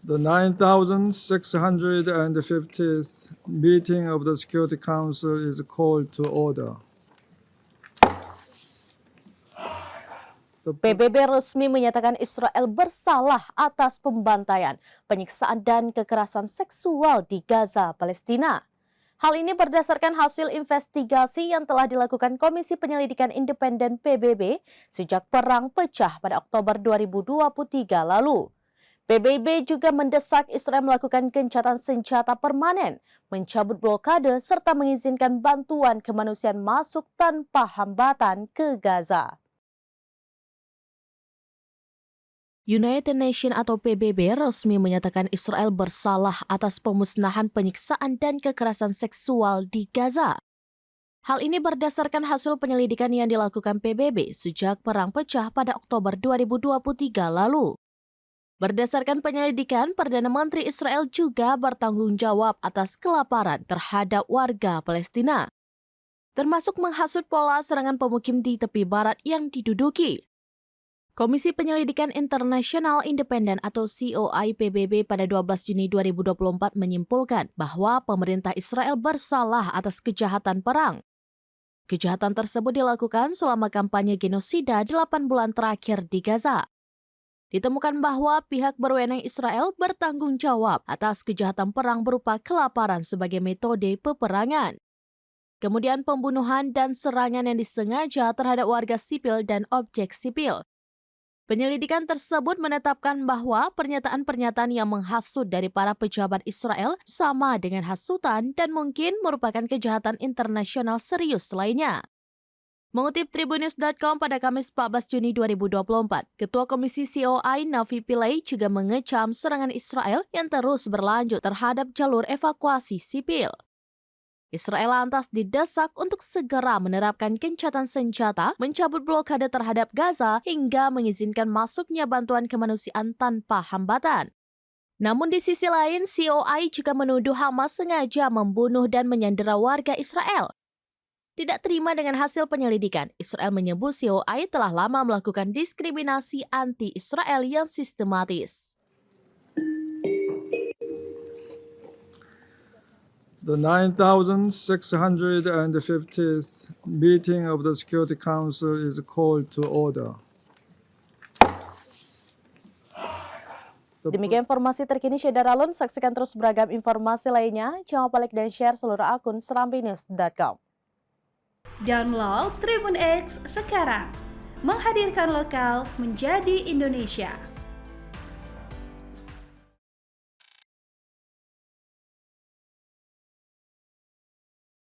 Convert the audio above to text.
The 9,650th meeting of the Security Council is called to order. PBB resmi menyatakan Israel bersalah atas pembantaian, penyiksaan dan kekerasan seksual di Gaza, Palestina. Hal ini berdasarkan hasil investigasi yang telah dilakukan Komisi Penyelidikan Independen PBB sejak perang pecah pada Oktober 2023 lalu. PBB juga mendesak Israel melakukan gencatan senjata permanen, mencabut blokade, serta mengizinkan bantuan kemanusiaan masuk tanpa hambatan ke Gaza. United Nations atau PBB resmi menyatakan Israel bersalah atas pemusnahan, penyiksaan, dan kekerasan seksual di Gaza. Hal ini berdasarkan hasil penyelidikan yang dilakukan PBB sejak perang pecah pada Oktober 2023 lalu. Berdasarkan penyelidikan, Perdana Menteri Israel juga bertanggung jawab atas kelaparan terhadap warga Palestina, termasuk menghasut pola serangan pemukim di tepi barat yang diduduki. Komisi Penyelidikan Internasional Independen atau COI PBB pada 12 Juni 2024 menyimpulkan bahwa pemerintah Israel bersalah atas kejahatan perang. Kejahatan tersebut dilakukan selama kampanye genosida 8 bulan terakhir di Gaza. Ditemukan bahwa pihak berwenang Israel bertanggung jawab atas kejahatan perang berupa kelaparan sebagai metode peperangan. Kemudian pembunuhan dan serangan yang disengaja terhadap warga sipil dan objek sipil. Penyelidikan tersebut menetapkan bahwa pernyataan-pernyataan yang menghasut dari para pejabat Israel sama dengan hasutan dan mungkin merupakan kejahatan internasional serius lainnya. Mengutip Tribunnews.com pada Kamis 14 Juni 2024, Ketua Komisi COI Navi Pillay juga mengecam serangan Israel yang terus berlanjut terhadap jalur evakuasi sipil. Israel lantas didesak untuk segera menerapkan gencatan senjata, mencabut blokade terhadap Gaza, hingga mengizinkan masuknya bantuan kemanusiaan tanpa hambatan. Namun di sisi lain, COI juga menuduh Hamas sengaja membunuh dan menyandera warga Israel. Tidak terima dengan hasil penyelidikan, Israel menyebut COI telah lama melakukan diskriminasi anti-Israel yang sistematis. The 9,650th meeting of the Security Council is called to order. Demikian informasi terkini Syedar Alun. Saksikan terus beragam informasi lainnya. Jangan lupa like dan share seluruh akun serambinews.com. Download Tribun X sekarang. Menghadirkan lokal menjadi Indonesia.